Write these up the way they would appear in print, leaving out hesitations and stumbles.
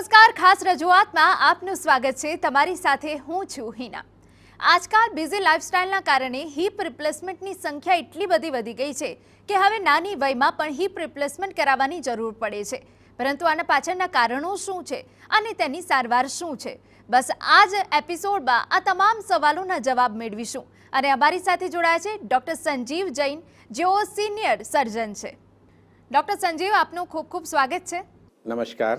નમસ્કાર, ખાસ રજૂઆતમાં આપનું સ્વાગત છે। તમારી સાથે હું છું હિના। આજકાલ બિઝી લાઇફસ્ટાઇલના કારણે હિપ રિપ્લેસમેન્ટની સંખ્યા એટલી બધી વધી ગઈ છે કે હવે નાની વયમાં પણ હિપ રિપ્લેસમેન્ટ કરાવવાની જરૂર પડે છે। પરંતુ આના પાછળના કારણો શું છે અને તેની સારવાર શું છે, બસ આ જ એપિસોડમાં આ તમામ સવાલોના જવાબ મેળવીશું। અને અમારી સાથે જોડાયા છે ડૉક્ટર સંજીવ જૈન, જેઓ સિનિયર સર્જન છે। ડૉક્ટર સંજીવ, આપનું ખૂબ ખૂબ સ્વાગત છે। નમસ્કાર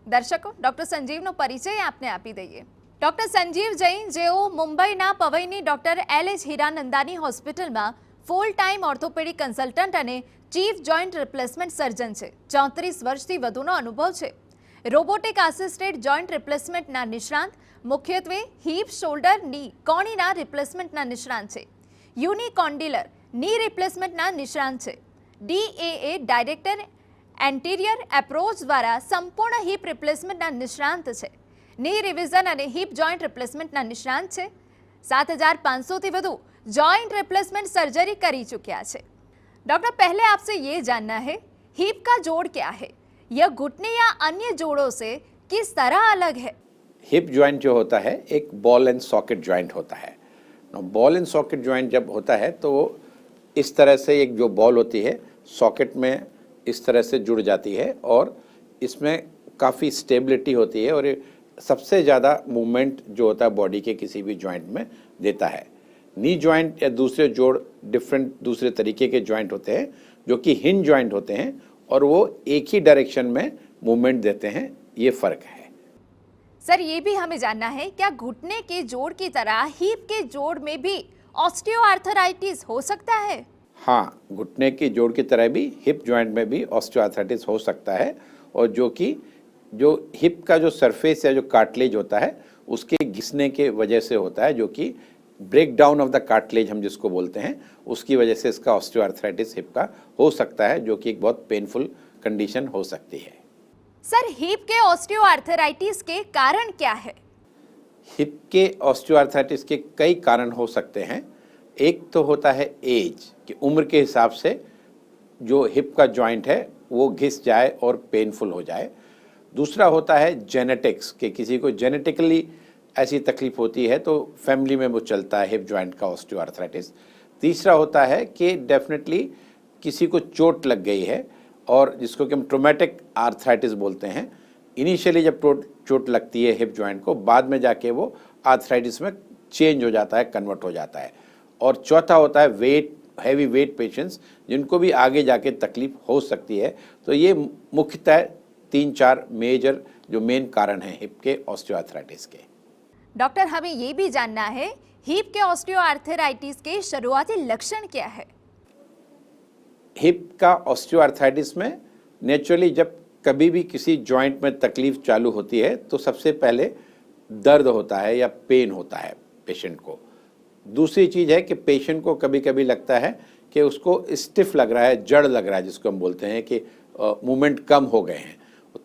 દર્શકો, ડૉક્ટર સંજીવનો પરિચય આપને આપી દઈએ। ડૉક્ટર સંજીવ જૈન, જેઓ મુંબઈના પવઈની ડૉક્ટર LH હીરાનંદાની હોસ્પિટલમાં ફૂલ ટાઈમ ઓર્થોપેડિક કન્સલ્ટન્ટ અને ચીફ જોઈન્ટ રિપ્લેસમેન્ટ સર્જન છે। 34 વર્ષથી વધુનો અનુભવ છે। રોબોટિક આસિસ્ટેડ જોઈન્ટ રિપ્લેસમેન્ટના નિષ્ણાંત, મુખ્યત્વે હિપ, શોલ્ડર, ની, કોણીના રિપ્લેસમેન્ટના નિષ્ણાંત છે। યુનિકોન્ડિલર ની રિપ્લેસમેન્ટના નિષ્ણાંત છે। DAA ડાયરેક્ટર એન્ટીરિયર એપ્રોચ દ્વારા સંપૂર્ણ હિપ રિપ્લેસમેન્ટના નિષ્ણાંત છે। ની રિવિઝન અને હિપ જોઈન્ટ રિપ્લેસમેન્ટના નિષ્ણાંત છે। 7500થી વધુ जॉइंट रिप्लेसमेंट सर्जरी करी चुकिया है। डॉक्टर, पहले आपसे ये जानना है, हिप का जोड़ क्या है? यह घुटने या अन्य जोड़ों से किस तरह अलग है? हिप जॉइंट जो होता है एक बॉल एंड सॉकेट जॉइंट होता है। बॉल एंड सॉकेट जॉइंट जब होता है तो इस तरह से एक जो बॉल होती है सॉकेट में इस तरह से जुड़ जाती है और इसमें काफ़ी स्टेबिलिटी होती है और ये सबसे ज़्यादा मूवमेंट जो होता है बॉडी के किसी भी जॉइंट में देता है। नी जॉइंट या दूसरे जोड़ डिफरेंट दूसरे तरीके के जॉइंट होते हैं जो कि हिंज जॉइंट होते हैं और वो एक ही डायरेक्शन में मूवमेंट देते हैं। ये फ़र्क है। सर, ये भी हमें जानना है, क्या घुटने के जोड़ की तरह हिप के जोड़ में भी ऑस्टियोआर्थराइटिस हो सकता है? हाँ, घुटने के जोड़ की तरह भी हिप जॉइंट में भी ऑस्टियोआर्थराइटिस हो सकता है और जो कि जो हिप का जो सरफेस या जो कार्टिलेज होता है उसके घिसने के वजह से होता है, जो कि breakdown of the cartilage हम जिसको बोलते हैं, उसकी वजह से इसका ऑस्टियोआर्थराइटिस हिप का हो सकता है, जो कि एक बहुत पेनफुल कंडीशन हो सकती है। सर, हिप के ऑस्टियोआर्थराइटिस के कारण क्या है? हिप के ऑस्टियोआर्थराइटिस के कई कारण हो सकते हैं। एक तो होता है एज, कि उम्र के हिसाब से जो हिप का जॉइंट है वो घिस जाए और पेनफुल हो जाए। दूसरा होता है जेनेटिक्स, कि किसी को जेनेटिकली ऐसी तकलीफ होती है तो फैमिली में वो चलता है हिप जॉइंट का ऑस्टियोआर्थराइटिस। तीसरा होता है कि डेफिनेटली किसी को चोट लग गई है और जिसको कि हम ट्रोमेटिक आर्थराइटिस बोलते हैं। इनिशियली जब चोट लगती है हिप जॉइंट को, बाद में जाके वो आर्थराइटिस में चेंज हो जाता है, कन्वर्ट हो जाता है। और चौथा होता है वेट, हैवी वेट पेशेंट्स, जिनको भी आगे जाके तकलीफ हो सकती है। तो ये मुख्यतः 3-4 मेजर जो मेन कारण हैं हिप के ऑस्टियोआर्थराइटिस के। डॉक्टर, हमें ये भी जानना है, हिप के ऑस्टियोआर्थराइटिस के शुरुआती लक्षण क्या है? हिप का ऑस्टियोआर्थराइटिस में नेचुरली जब कभी भी किसी जॉइंट में तकलीफ चालू होती है तो सबसे पहले दर्द होता है या पेन होता है पेशेंट को। दूसरी चीज़ है कि पेशेंट को कभी कभी लगता है कि उसको स्टिफ लग रहा है, जड़ लग रहा है, जिसको हम बोलते हैं कि मूवमेंट कम हो गए हैं।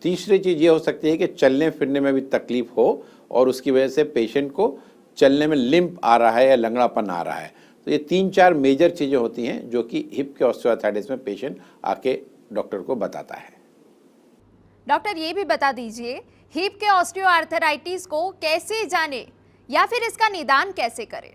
तीसरी चीज़ ये हो सकती है कि चलने फिरने में भी तकलीफ हो और उसकी वजह से पेशेंट को चलने में लिम्प आ रहा है या लंगड़ापन आ रहा है। तो ये 3-4 मेजर चीज़ें होती हैं जो कि हिप के ऑस्टियोआर्थराइटिस में पेशेंट आके डॉक्टर को बताता है। डॉक्टर, ये भी बता दीजिए, हिप के ऑस्टियोआर्थराइटिस को कैसे जाने या फिर इसका निदान कैसे करें?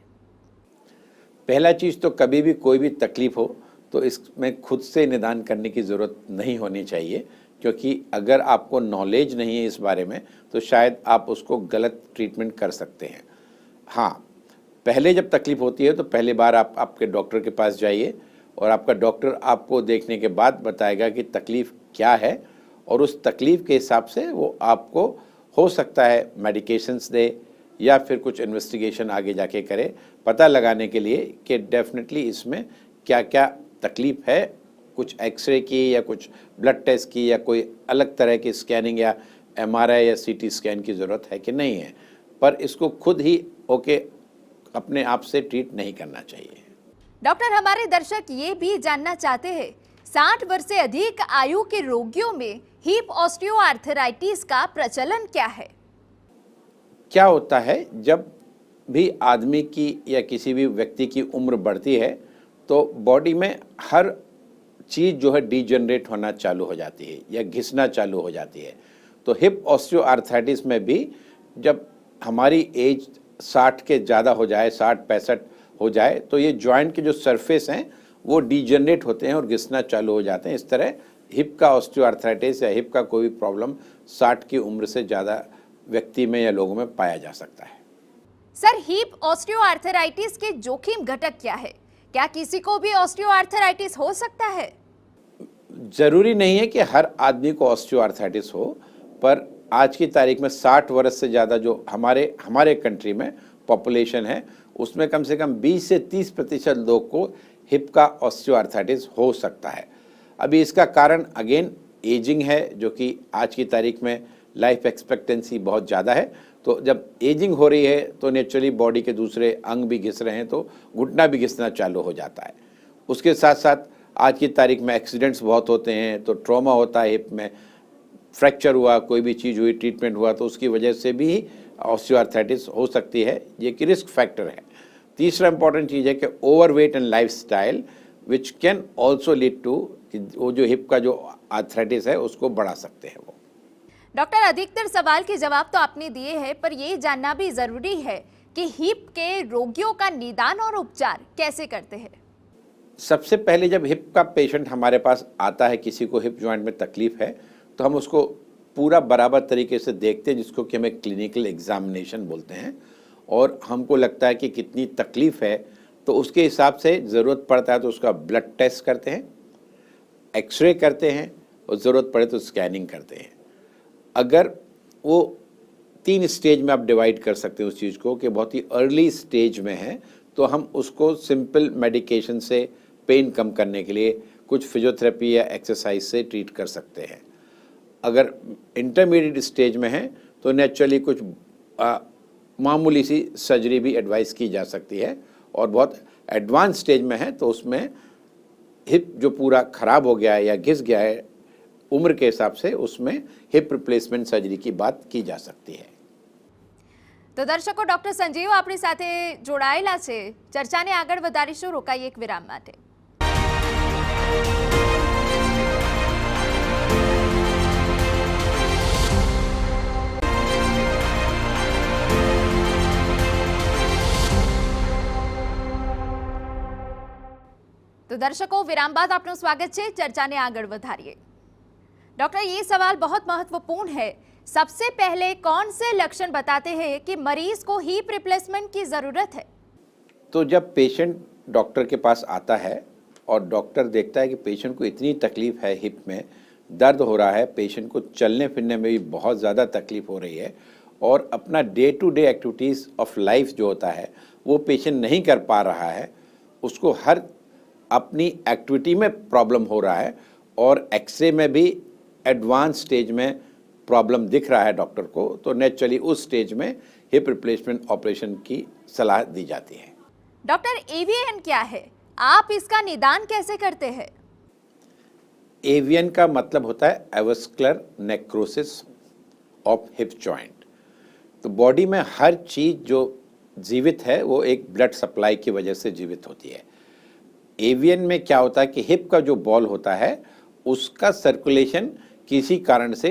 पहला चीज़ तो कभी भी कोई भी तकलीफ हो तो इसमें खुद से निदान करने की ज़रूरत नहीं होनी चाहिए, क्योंकि अगर आपको नॉलेज नहीं है इस बारे में तो शायद आप उसको गलत ट्रीटमेंट कर सकते हैं। हाँ, पहले जब तकलीफ होती है तो पहली बार आप आपके डॉक्टर के पास जाइए और आपका डॉक्टर आपको देखने के बाद बताएगा कि तकलीफ क्या है और उस तकलीफ के हिसाब से वो आपको हो सकता है मेडिकेशंस दे या फिर कुछ इन्वेस्टिगेशन आगे जाके करे, पता लगाने के लिए कि डेफिनेटली इसमें क्या क्या तकलीफ है। कुछ एक्सरे की या कुछ ब्लड टेस्ट की या कोई अलग तरह की स्कैनिंग या MRI या CT स्कैन की ज़रूरत है कि नहीं है, पर इसको खुद ही होके अपने आप से ट्रीट नहीं करना चाहिए। डॉक्टर, हमारे दर्शक ये भी जानना चाहते हैं, 60 वर्ष से अधिक आयु के रोगियों में हिप ऑस्टियोआर्थराइटिस का प्रचलन क्या है? क्या होता है, जब भी आदमी की या किसी भी व्यक्ति की उम्र बढ़ती है तो बॉडी में हर चीज़ जो है डीजनरेट होना चालू हो जाती है या घिसना चालू हो जाती है। तो हिप ऑस्टियोआर्थराइटिस में भी जब हमारी एज 60 के ज़्यादा हो जाए, 60-65 हो जाए, तो ये जॉइंट के जो सरफेस हैं वो डिजेनरेट होते हैं और घिसना चालू हो जाते हैं। इस तरह हिप का ऑस्टियोआर्थराइटिस या हिप का कोई भी प्रॉब्लम 60 की उम्र से ज़्यादा व्यक्ति में या लोगों में पाया जा सकता है। सर, हिप ऑस्टियोआर्थराइटिस के जोखिम घटक क्या है? क्या किसी को भी ऑस्टियोआर्थराइटिस हो सकता है? ज़रूरी नहीं है कि हर आदमी को ऑस्टियोआर्थराइटिस हो, पर आज की तारीख में 60 वर्ष से ज़्यादा जो हमारे कंट्री में पॉपुलेशन है, उसमें कम से कम 20 से 30% लोग को हिप का ऑस्टियोआर्थराइटिस हो सकता है। अभी इसका कारण अगेन एजिंग है, जो कि आज की तारीख में लाइफ एक्सपेक्टेंसी बहुत ज़्यादा है। तो जब एजिंग हो रही है तो नेचुरली बॉडी के दूसरे अंग भी घिस रहे हैं, तो घुटना भी घिसना चालू हो जाता है। उसके साथ साथ आज की तारीख में एक्सीडेंट्स बहुत होते हैं, तो ट्रॉमा होता है, हिप में फ्रैक्चर हुआ, कोई भी चीज़ हुई, ट्रीटमेंट हुआ, तो उसकी वजह से भी ऑस्टियोआर्थराइटिस हो सकती है। ये कि रिस्क फैक्टर है। तीसरा इंपॉर्टेंट चीज़ है कि overweight and lifestyle which can also lead to, वो जो हिप का जो आर्थराइटिस है उसको बढ़ा सकते हैं वो। डॉक्टर, अधिकतर सवाल के जवाब तो आपने दिए हैं, पर ये जानना भी जरूरी है कि हिप के रोगियों का निदान और उपचार कैसे करते हैं? सबसे पहले जब हिप का पेशेंट हमारे पास आता है, किसी को हिप जॉइंट में तकलीफ है, तो हम उसको पूरा बराबर तरीके से देखते हैं, जिसको कि हमें क्लिनिकल एग्जामिनेशन बोलते हैं। और हमको लगता है कि कितनी तकलीफ है, तो उसके हिसाब से ज़रूरत पड़ता है तो उसका ब्लड टेस्ट करते हैं, एक्सरे करते हैं, और ज़रूरत पड़े तो स्कैनिंग करते हैं। अगर वो 3 स्टेज में आप डिवाइड कर सकते हैं उस चीज़ को, कि बहुत ही अर्ली स्टेज में है, तो हम उसको सिंपल मेडिकेशन से पेन कम करने के लिए कुछ फिजियोथेरेपी या एक्सरसाइज से ट्रीट कर सकते हैं। अगर इंटरमीडिएट स्टेज में है तो नेचुरली कुछ मामूली सी सर्जरी भी एडवाइस की जा सकती है। और बहुत एडवांस स्टेज में है तो उसमें हिप जो पूरा ख़राब हो गया है या घिस गया है उम्र के हिसाब से, उसमें हिप रिप्लेसमेंट सर्जरी की बात की जा सकती है। તો દર્શકો, ડોક્ટર સંજીવ આપણી સાથે જોડાયેલા છે. ચર્ચાને આગળ વધારીશું, રોકાઈએ એક વિરામ માટે. तो दर्शकों, विराम बाद आपનું स्वागत છે. ચર્ચાને આગળ વધારીએ. डॉक्टर, ये सवाल बहुत महत्वपूर्ण है. सबसे पहले कौन से लक्षण बताते हैं कि मरीज को हिप रिप्लेसमेंट की जरूरत है? तो जब पेशेंट डॉक्टर के पास आता है और डॉक्टर देखता है कि पेशेंट को इतनी तकलीफ है, हिप में दर्द हो रहा है, पेशेंट को चलने फिरने में भी बहुत ज़्यादा तकलीफ हो रही है, और अपना day to day activities of life जो होता है वो पेशेंट नहीं कर पा रहा है, उसको हर अपनी एक्टिविटी में प्रॉब्लम हो रहा है, और एक्सरे में भी एडवांस स्टेज में प्रॉब्लम दिख रहा है डॉक्टर को, तो नेचुरली उस स्टेज में हिप रिप्लेसमेंट ऑपरेशन की सलाह दी जाती है। डॉक्टर, एवीएन क्या है? आप इसका निदान कैसे करते हैं? एवीएन का मतलब होता है avascular necrosis of hip joint. तो बॉडी में हर चीज़ जो जीवित है वो एक ब्लड सप्लाई की वजह से जीवित होती है। एवीएन में क्या होता है कि हिप का जो बॉल होता है उसका सर्कुलेशन किसी कारण से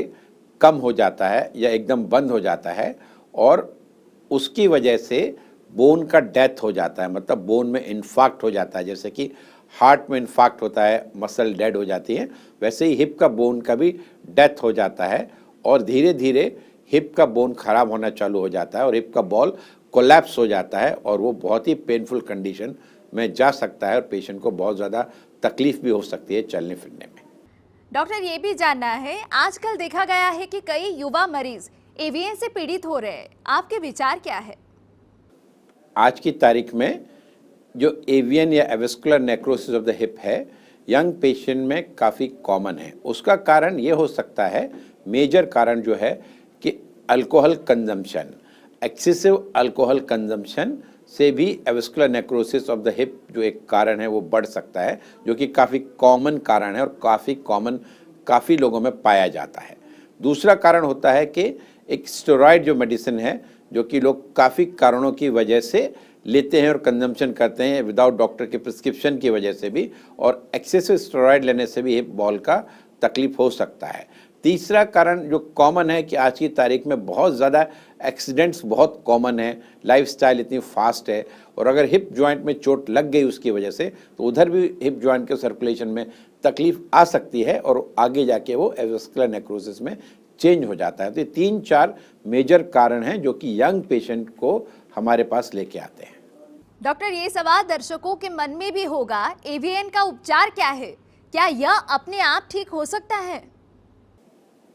कम हो जाता है या एकदम बंद हो जाता है, और उसकी वजह से बोन का डेथ हो जाता है, मतलब बोन में इन्फाक्ट हो जाता है। जैसे कि हार्ट में इन्फाक्ट होता है, मसल डेड हो जाती है, वैसे ही हिप का बोन का भी डेथ हो जाता है, और धीरे धीरे हिप का बोन खराब होना चालू हो जाता है और हिप का बॉल कोलैप्स हो जाता है, और वो बहुत ही पेनफुल कंडीशन में जा सकता है, और पेशेंट को बहुत ज़्यादा तकलीफ भी हो सकती है चलने फिरने में। डॉक्टर, ये भी जानना है, आजकल देखा गया है कि कई युवा मरीज एवीएन से पीड़ित हो रहे हैं. आपके विचार क्या है? आज की तारीख में जो एवियन या avascular necrosis of the hip है, यंग पेशेंट में काफ़ी कॉमन है. उसका कारण ये हो सकता है, मेजर कारण जो है कि alcohol consumption, excessive alcohol consumption से भी avascular necrosis of the hip जो एक कारण है वो बढ़ सकता है, जो कि काफ़ी कॉमन कारण है और काफ़ी लोगों में पाया जाता है. दूसरा कारण होता है कि एक स्टेरॉइड जो मेडिसिन है, जो कि लोग काफ़ी कारणों की वजह से लेते हैं और कंजम्पशन करते हैं विदाउट डॉक्टर के प्रिस्क्रिप्शन की वजह से भी, और एक्सेसिव स्टेरॉइड लेने से भी हिप बॉल का तकलीफ हो सकता है. तीसरा कारण जो कॉमन है कि आज की तारीख में बहुत ज़्यादा एक्सीडेंट्स बहुत कॉमन है, लाइफस्टाइल इतनी फास्ट है, और अगर हिप जॉइंट में चोट लग गई उसकी वजह से तो उधर भी हिप जॉइंट के सर्कुलेशन में तकलीफ आ सकती है और आगे जाके वो एवस्कुलर नेक्रोसिस में चेंज हो जाता है। तो ये 3-4 मेजर कारण हैं जो कि यंग पेशेंट को हमारे पास लेके आते हैं। डॉक्टर, ये सवाल दर्शकों के मन में भी होगा, एवीएन का उपचार क्या है? क्या यह अपने आप ठीक हो सकता है?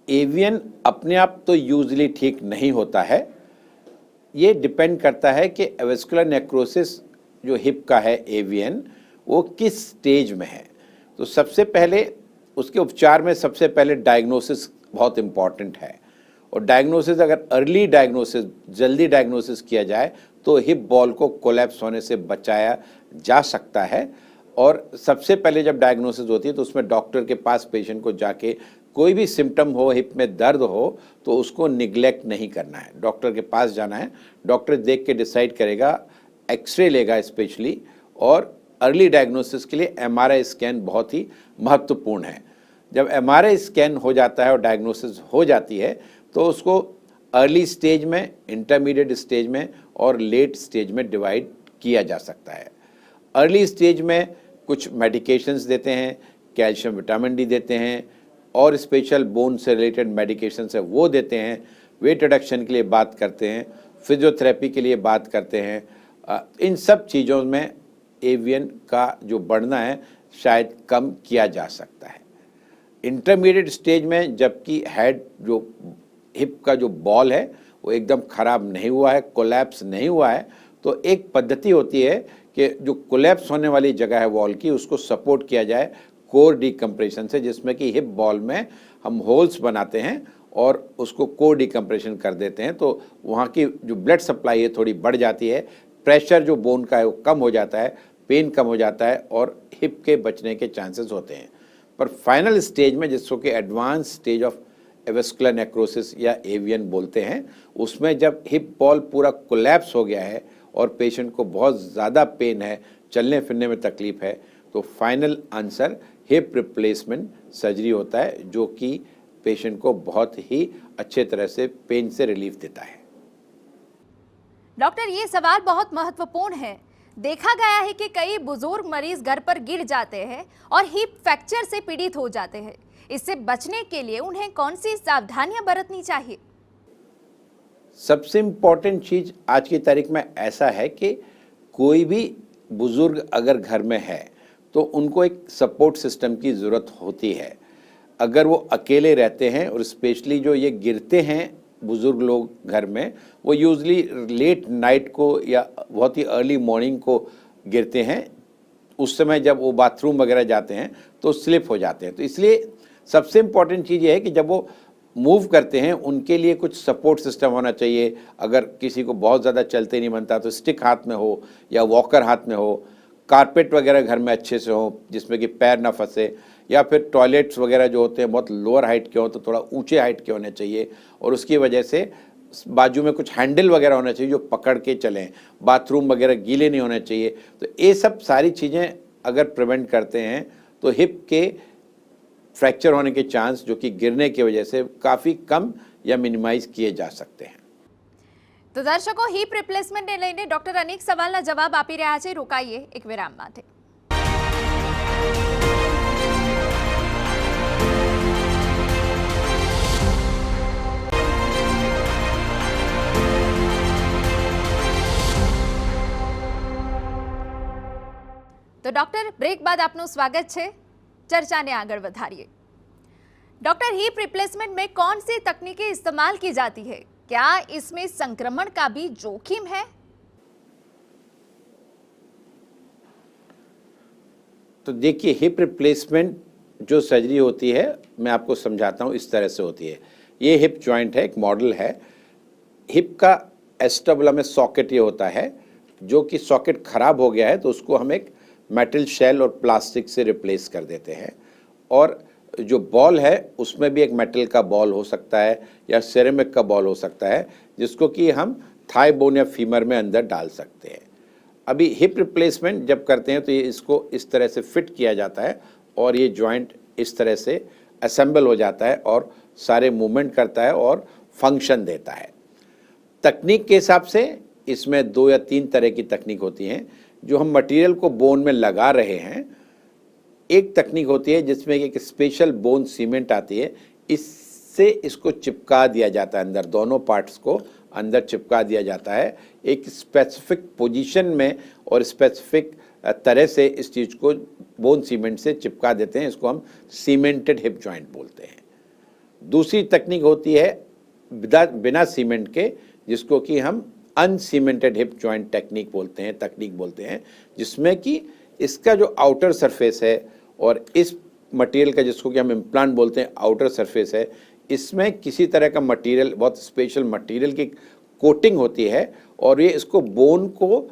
एवीएन अपने आप तो यूजुअली ठीक नहीं होता है। ये डिपेंड करता है कि एवस्कुलर नेक्रोसिस जो हिप का है एवीएन, वो किस स्टेज में है। तो सबसे पहले उसके उपचार में सबसे पहले डायग्नोसिस बहुत इम्पॉर्टेंट है, और डायग्नोसिस अगर अर्ली डायग्नोसिस, जल्दी डायग्नोसिस किया जाए तो हिप बॉल को कोलैप्स होने से बचाया जा सकता है। और सबसे पहले जब डायग्नोसिस होती है तो उसमें डॉक्टर के पास पेशेंट को जाके कोई भी सिम्टम हो, हिप में दर्द हो, तो उसको निगलेक्ट नहीं करना है, डॉक्टर के पास जाना है। डॉक्टर देख के डिसाइड करेगा, एक्सरे लेगा स्पेशली, और अर्ली डायग्नोसिस के लिए एमआरआई स्कैन बहुत ही महत्वपूर्ण है। जब एमआरआई स्कैन हो जाता है और डायग्नोसिस हो जाती है तो उसको अर्ली स्टेज में, इंटरमीडिएट स्टेज में और लेट स्टेज में डिवाइड किया जा सकता है। अर्ली स्टेज में कुछ मेडिकेशंस देते हैं, कैल्शियम विटामिन डी देते हैं, और स्पेशल बोन से रिलेटेड मेडिकेशंस है वो देते हैं, वेट रिडक्शन के लिए बात करते हैं, फिजियोथेरेपी के लिए बात करते हैं। इन सब चीज़ों में एवीएन का जो बढ़ना है शायद कम किया जा सकता है। इंटरमीडिएट स्टेज में जबकि हेड जो हिप का जो बॉल है वो एकदम ख़राब नहीं हुआ है, कोलैप्स नहीं हुआ है, तो एक पद्धति होती है कि जो कोलैप्स होने वाली जगह है वॉल की, उसको सपोर्ट किया जाए कोर डिकम्प्रेशन से, जिसमें कि हिप बॉल में हम होल्स बनाते हैं और उसको कोर डिकम्प्रेशन कर देते हैं। तो वहाँ की जो ब्लड सप्लाई है थोड़ी बढ़ जाती है, प्रेशर जो बोन का है वो कम हो जाता है, पेन कम हो जाता है और हिप के बचने के चांसेस होते हैं। पर फाइनल स्टेज में, जिसको कि advance stage of avascular necrosis या एवीएन बोलते हैं, उसमें जब हिप बॉल पूरा कोलैप्स हो गया है और पेशेंट को बहुत ज़्यादा पेन है, चलने फिरने में तकलीफ है, तो final answer hip replacement surgery होता है, जो कि पेशेंट को बहुत ही अच्छे तरह से पेन से रिलीफ देता है। डॉक्टर, ये सवाल बहुत महत्वपूर्ण है। देखा गया है कि कई बुजुर्ग मरीज घर पर गिर जाते हैं और हिप फ्रैक्चर से पीड़ित हो जाते हैं। इससे बचने के लिए उन्हें कौन सी सावधानियां बरतनी चाहिए? सबसे इम्पॉर्टेंट चीज़ आज की तारीख में ऐसा है कि कोई भी बुज़ुर्ग अगर घर में है तो उनको एक सपोर्ट सिस्टम की ज़रूरत होती है। अगर वो अकेले रहते हैं, और स्पेशली जो ये गिरते हैं बुज़ुर्ग लोग घर में, वो यूजली लेट नाइट को या बहुत ही अर्ली मॉर्निंग को गिरते हैं, उस समय जब वो बाथरूम वगैरह जाते हैं तो स्लिप हो जाते हैं। तो इसलिए सबसे इम्पॉर्टेंट चीज़ ये है कि जब वो मूव करते हैं उनके लिए कुछ सपोर्ट सिस्टम होना चाहिए। अगर किसी को बहुत ज़्यादा चलते नहीं बनता तो स्टिक हाथ में हो या वॉकर हाथ में हो, कारपेट वगैरह घर में अच्छे से हो जिसमें कि पैर ना फंसे, या फिर टॉयलेट्स वगैरह जो होते हैं बहुत लोअर हाइट के हो तो थोड़ा ऊंचे हाइट के होने चाहिए, और उसकी वजह से बाजू में कुछ हैंडल वगैरह होना चाहिए जो पकड़ के चलें, बाथरूम वगैरह गीले नहीं होने चाहिए। तो ये सब सारी चीज़ें अगर प्रिवेंट करते हैं तो हिप के फ्रैक्चर होने के चांस, जो कि गिरने की वजह से, काफ़ी कम या मिनिमाइज किए जा सकते हैं। तो दर्शकों, हिप रिप्लेसमेंट ने लઈને डॉक्टर अनेक सवालના જવાબ આપી રહ્યા છે। રોકાઈએ એક વિરામ માટે। तो डॉक्टर, ब्रेक बाद आपનું સ્વાગત છે। चर्चाને આગળ વધારીએ। डॉक्टर, हिप रिप्लेसमेंट में कौन सी तकनीकें इस्तेमाल की जाती है? क्या इसमें संक्रमण का भी जोखिम है? तो देखिए, हिप रिप्लेसमेंट जो सर्जरी होती है, मैं आपको समझाता हूँ, इस तरह से होती है। ये हिप जॉइंट है, एक मॉडल है। हिप का एस्टेबुलम में सॉकेट ये होता है, जो कि सॉकेट खराब हो गया है तो उसको हम एक मेटल शेल और प्लास्टिक से रिप्लेस कर देते हैं। और जो बॉल है उसमें भी एक मेटल का बॉल हो सकता है या सिरेमिक का बॉल हो सकता है, जिसको कि हम थाई बोन या फीमर में अंदर डाल सकते हैं। अभी हिप रिप्लेसमेंट जब करते हैं तो ये इसको इस तरह से फिट किया जाता है और ये जॉइंट इस तरह से असेंबल हो जाता है और सारे मूवमेंट करता है और फंक्शन देता है। तकनीक के हिसाब से इसमें 2 या 3 तरह की तकनीक होती हैं। जो हम मटेरियल को बोन में लगा रहे हैं, एक तकनीक होती है जिसमें एक स्पेशल बोन सीमेंट आती है, इससे इसको चिपका दिया जाता है, अंदर दोनों पार्ट्स को अंदर चिपका दिया जाता है एक स्पेसिफिक पोजीशन में, और स्पेसिफिक तरह से इस चीज़ को बोन सीमेंट से चिपका देते हैं। इसको हम सीमेंटेड हिप जॉइंट बोलते हैं। दूसरी तकनीक होती है बिना सीमेंट के, जिसको कि हम अनसीमेंटेड हिप जॉइंट तकनीक बोलते हैं, जिसमें कि इसका जो आउटर सरफेस है और इस मटेरियल का, जिसको कि हम इम्प्लांट बोलते हैं, आउटर सरफेस है, इसमें किसी तरह का मटेरियल, बहुत स्पेशल मटेरियल की कोटिंग होती है, और ये इसको बोन को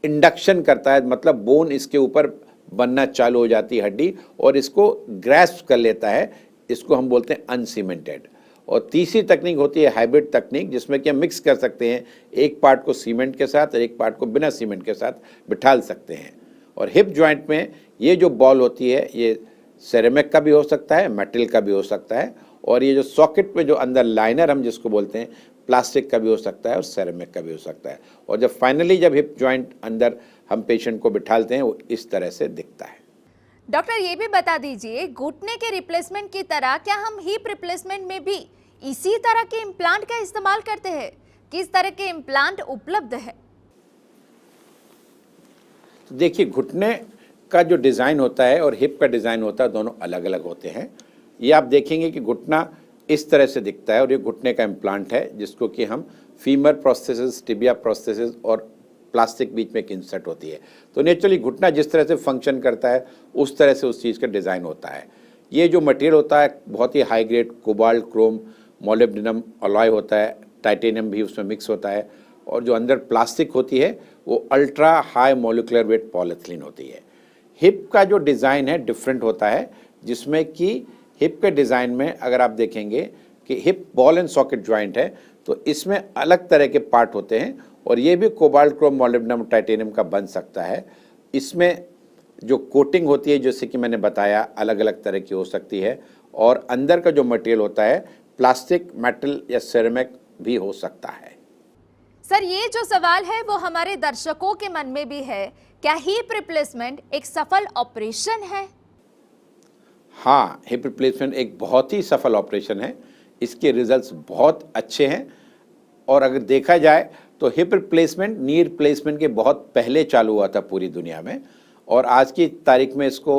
इंडक्शन करता है, मतलब बोन इसके ऊपर बनना चालू हो जाती है हड्डी, और इसको ग्रैस्प कर लेता है। इसको हम बोलते हैं अनसीमेंटेड। और तीसरी तकनीक होती है हाइब्रिड तकनीक, जिसमें कि हम मिक्स कर सकते हैं, एक पार्ट को सीमेंट के साथ और एक पार्ट को बिना सीमेंट के साथ बिठा सकते हैं। और हिप जॉइंट में ये जो बॉल होती है, ये सेरेमिक का भी हो सकता है, मेटल का भी हो सकता है, और ये जो सॉकेट में जो अंदर लाइनर हम जिसको बोलते हैं, प्लास्टिक का भी हो सकता है और सेरेमिक का भी हो सकता है। और जब फाइनली जब हिप जॉइंट अंदर हम पेशेंट को बिठाते हैं, वो इस तरह से दिखता है। डॉक्टर ये भी बता दीजिए, घुटने के रिप्लेसमेंट की तरह क्या हम हिप रिप्लेसमेंट में भी इसी तरह के इम्प्लांट का इस्तेमाल करते हैं? किस तरह के इम्प्लांट उपलब्ध है? तो देखिए, घुटने का जो डिज़ाइन होता है और हिप का डिज़ाइन होता है, दोनों अलग अलग होते हैं। ये आप देखेंगे कि घुटना इस तरह से दिखता है, और ये घुटने का इम्प्लांट है, जिसको कि हम फीमर प्रोस्थेसिस, टिबिया प्रोस्थेसिस और प्लास्टिक बीच में एक इंसर्ट होती है। तो नेचुरली घुटना जिस तरह से फंक्शन करता है, उस तरह से उस चीज़ का डिज़ाइन होता है। ये जो मटेरियल होता है बहुत ही high grade cobalt, chrome, molybdenum alloy होता है, टाइटेनियम भी उसमें मिक्स होता है, और जो अंदर प्लास्टिक होती है वो ultra high molecular weight polythene होती है। हिप का जो डिज़ाइन है डिफरेंट होता है, जिसमें कि हिप के डिज़ाइन में अगर आप देखेंगे कि hip ball and socket joint है, तो इसमें अलग तरह के पार्ट होते हैं, और ये भी कोबाल्ट, क्रोम, मोलिब्डेनम, टाइटेनियम का बन सकता है। इसमें जो कोटिंग होती है, जैसे कि मैंने बताया, अलग अलग तरह की हो सकती है, और अंदर का जो मटेरियल होता है प्लास्टिक, मेटल या सेरेमिक भी हो सकता है। सर, ये जो सवाल है वो हमारे दर्शकों के मन में भी है, क्या हिप रिप्लेसमेंट एक सफल ऑपरेशन है? हाँ, हिप रिप्लेसमेंट एक बहुत ही सफल ऑपरेशन है। इसके रिजल्ट्स बहुत अच्छे हैं, और अगर देखा जाए तो हिप रिप्लेसमेंट नी रिप्लेसमेंट के बहुत पहले चालू हुआ था पूरी दुनिया में, और आज की तारीख में इसको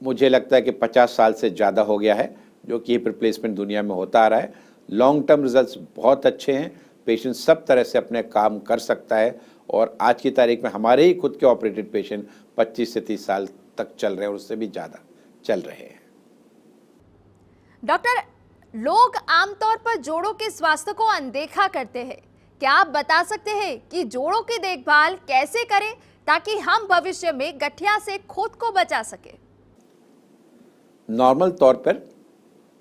मुझे लगता है कि 50 साल से ज़्यादा हो गया है जो कि हिप रिप्लेसमेंट दुनिया में होता आ रहा है। लॉन्ग टर्म रिजल्ट्स बहुत अच्छे हैं, पेशेंट सब तरह से अपने काम कर सकता है, और आज की तारीख में हमारे ही खुद के ऑपरेटेड पेशेंट 25 से 30 साल तक चल रहे हैं, और उससे भी ज़्यादा चल रहे हैं। डॉक्टर, लोग आमतौर पर जोड़ों के स्वास्थ्य को अनदेखा करते हैं। क्या आप बता सकते हैं कि जोड़ों की देखभाल कैसे करें ताकि हम भविष्य में गठिया से खुद को बचा सके? नॉर्मल तौर पर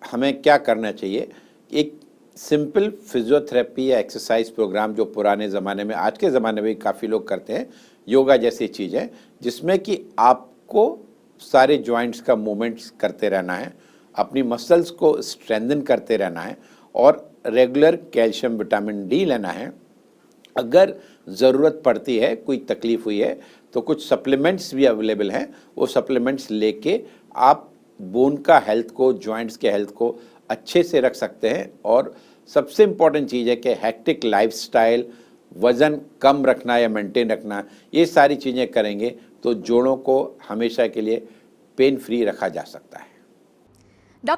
हमें क्या करना चाहिए, एक सिंपल फिजियोथेरेपी या एक्सरसाइज प्रोग्राम जो पुराने ज़माने में, आज के ज़माने में काफ़ी लोग करते हैं, योगा जैसी चीज़ है, जिसमें कि आपको सारे जॉइंट्स का मूवमेंट्स करते रहना है, अपनी मसल्स को स्ट्रेंथन करते रहना है, और रेगुलर कैल्शियम, विटामिन डी लेना है। अगर ज़रूरत पड़ती है, कोई तकलीफ़ हुई है, तो कुछ सप्लीमेंट्स भी अवेलेबल हैं, वो सप्लीमेंट्स लेके आप बोन का हेल्थ को, जॉइंट्स के हेल्थ को अच्छे से रख सकते हैं। और सबसे इम्पॉर्टेंट चीज़ है कि हेक्टिक लाइफस्टाइल, वज़न कम रखना या मेंटेन रखना, ये सारी चीज़ें करेंगे तो जोड़ों को हमेशा के लिए पेन फ्री रखा जा सकता है।